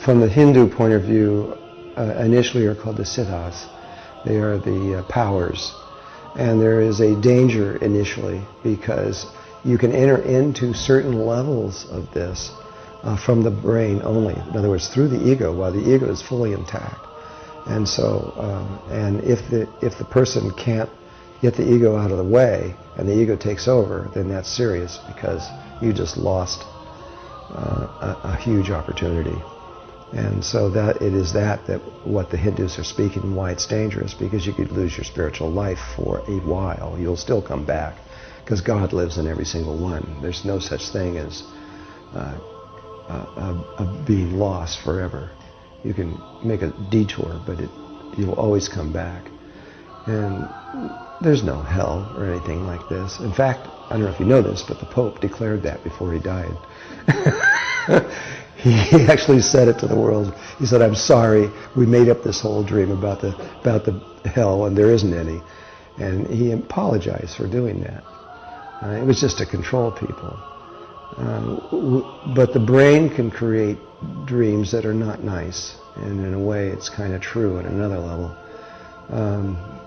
from the Hindu point of view, initially are called the siddhas. They are the powers. And there is a danger initially because you can enter into certain levels of this from the brain only. In other words, through the ego, while the ego is fully intact. And so, and if the person can't get the ego out of the way and the ego takes over, then that's serious because you just lost a huge opportunity. And so that it is that what the Hindus are speaking, why it's dangerous, because you could lose your spiritual life for a while. You'll still come back because God lives in every single one. There's no such thing as being lost forever. You can make a detour, but you'll always come back. And there's no hell or anything like this. In fact, I don't know if you know this, but the Pope declared that before he died. He actually said it to the world. He said, "I'm sorry, we made up this whole dream about the hell, and there isn't any." And he apologized for doing that. It was just to control people. But the brain can create dreams that are not nice, and in a way, it's kind of true at another level.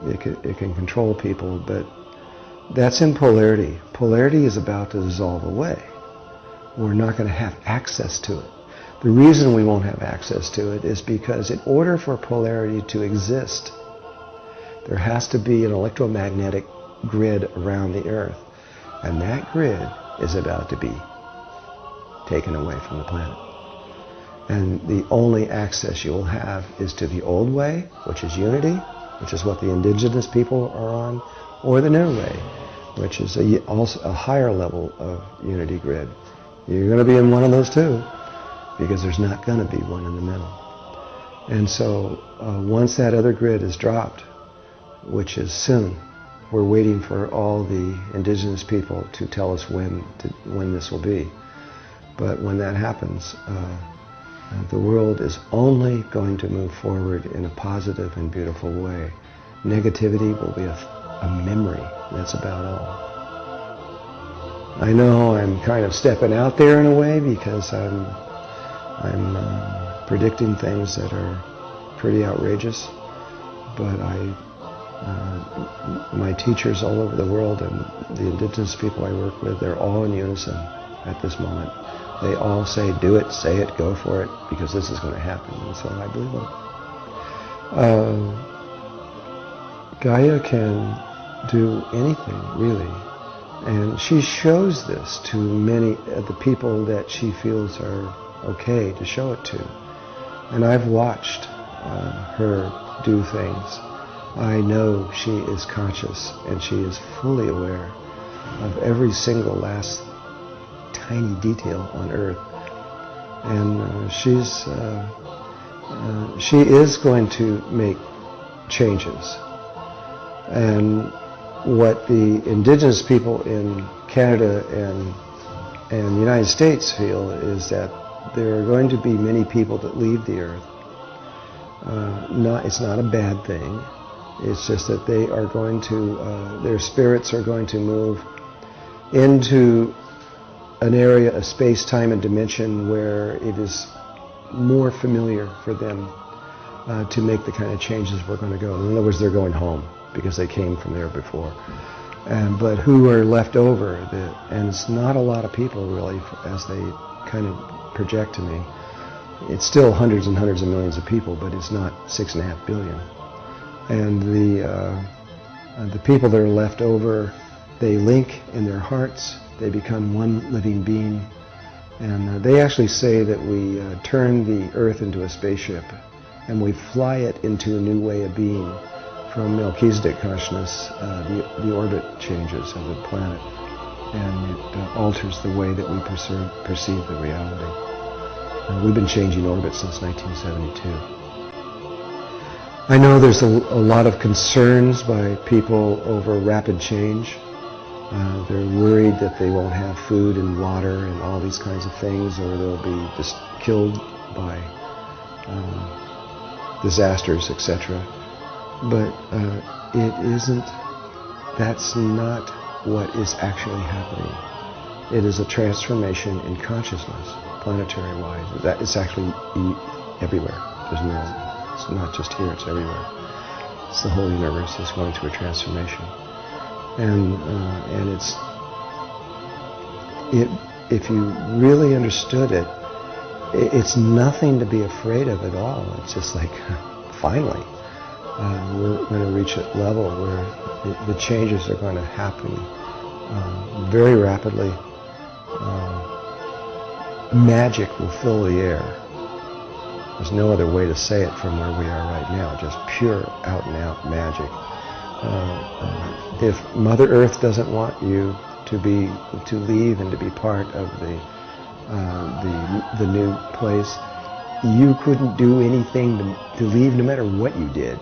It can control people, but that's in polarity. Polarity is about to dissolve away. We're not going to have access to it. The reason we won't have access to it is because in order for polarity to exist, there has to be an electromagnetic grid around the Earth. And that grid is about to be taken away from the planet. And the only access you will have is to the old way, which is unity, which is what the indigenous people are on, or the new way, which is also a higher level of unity grid. You're going to be in one of those two, because there's not going to be one in the middle. And so once that other grid is dropped, which is soon, we're waiting for all the indigenous people to tell us when this will be. But when that happens, the world is only going to move forward in a positive and beautiful way. Negativity will be a memory. That's about all. I know I'm kind of stepping out there in a way because I'm predicting things that are pretty outrageous, but my teachers all over the world and the indigenous people I work with, they're all in unison at this moment. They all say, do it, say it, go for it, because this is going to happen. And so I believe it. Gaia can do anything, really. And she shows this to many of the people that she feels are okay to show it to. And I've watched her do things. I know she is conscious and she is fully aware of every single last tiny detail on Earth. And she is going to make changes. And what the indigenous people in Canada and the United States feel is that there are going to be many people that leave the Earth. It's not a bad thing. It's just that they are going to, their spirits are going to move into an area of space, time, and dimension where it is more familiar for them to make the kind of changes we're going to go. In other words, they're going home because they came from there before. But who are left over, and it's not a lot of people really, as they kind of project to me. It's still hundreds and hundreds of millions of people, but it's not 6.5 billion. And the people that are left over, they link in their hearts, they become one living being. And they actually say that we turn the Earth into a spaceship and we fly it into a new way of being. From Melchizedek consciousness, the orbit changes of the planet, and it alters the way that we perceive the reality. We've been changing orbit since 1972. I know there's a lot of concerns by people over rapid change. They're worried that they won't have food and water and all these kinds of things, or they'll be just killed by disasters, etc. But it isn't, that's not what is actually happening. It is a transformation in consciousness, planetary-wise. That it's actually everywhere. It's not just here, it's everywhere. It's the whole universe is going through a transformation. And if you really understood it, it's nothing to be afraid of at all. It's just like, finally, we're going to reach a level where the changes are going to happen very rapidly. Magic will fill the air. There's no other way to say it from where we are right now, just pure out-and-out magic. If Mother Earth doesn't want you to leave and to be part of the new place, you couldn't do anything to leave, no matter what you did,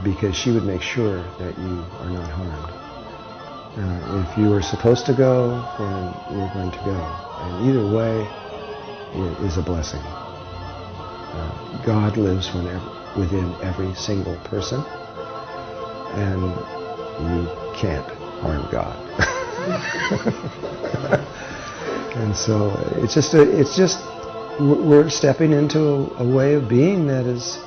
because she would make sure that you are not harmed. If you were supposed to go, then you're going to go. And either way, it is a blessing. God lives within every single person, and you can't harm God. And so it's just we're stepping into a way of being that is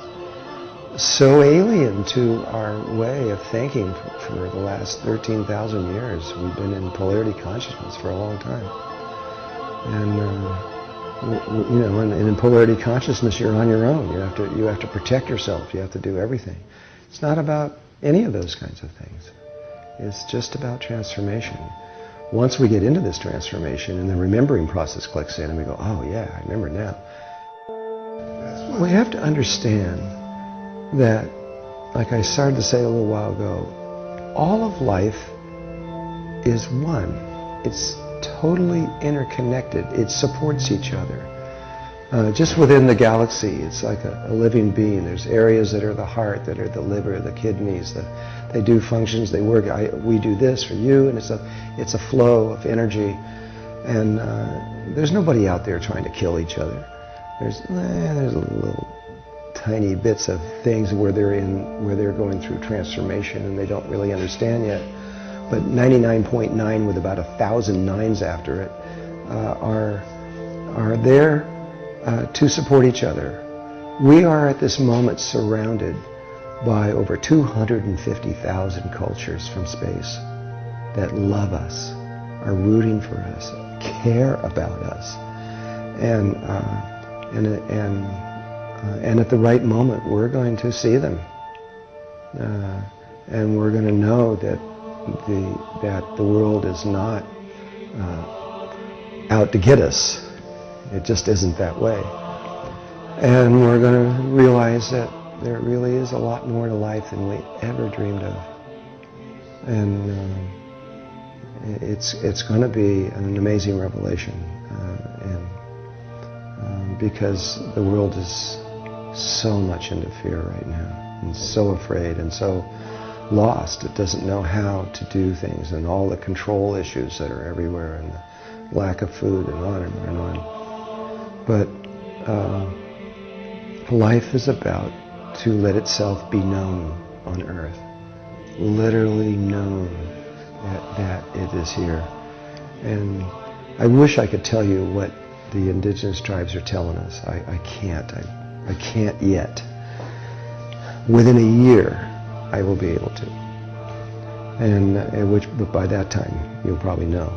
so alien to our way of thinking for the last 13,000 years. We've been in polarity consciousness for a long time. And and in polarity consciousness, you're on your own. You have to protect yourself. You have to do everything. It's not about any of those kinds of things. It's just about transformation. Once we get into this transformation and the remembering process clicks in and we go, oh yeah, I remember now. We have to understand that, like I started to say a little while ago, all of life is one. It's totally interconnected. It supports each other. Just within the galaxy, it's like a living being. There's areas that are the heart, that are the liver, the kidneys. They do functions. They work. We do this for you, and it's a flow of energy. And there's nobody out there trying to kill each other. There's little tiny bits of things where they're going through transformation and they don't really understand yet. But 99.9 with about 1,000 nines after it are there to support each other. We are at this moment surrounded by over 250,000 cultures from space that love us, are rooting for us, care about us, and at the right moment we're going to see them, and we're going to know that the world is not out to get us. It just isn't that way. And we're going to realize that there really is a lot more to life than we ever dreamed of. And it's going to be an amazing revelation. Because the world is so much into fear right now, and so afraid, and so lost. It doesn't know how to do things, and all the control issues that are everywhere, and the lack of food, and on and on and on. But life is about to let itself be known on Earth, literally known that it is here. And I wish I could tell you what the indigenous tribes are telling us. I can't. I can't yet. Within a year, I will be able to. But by that time, you'll probably know.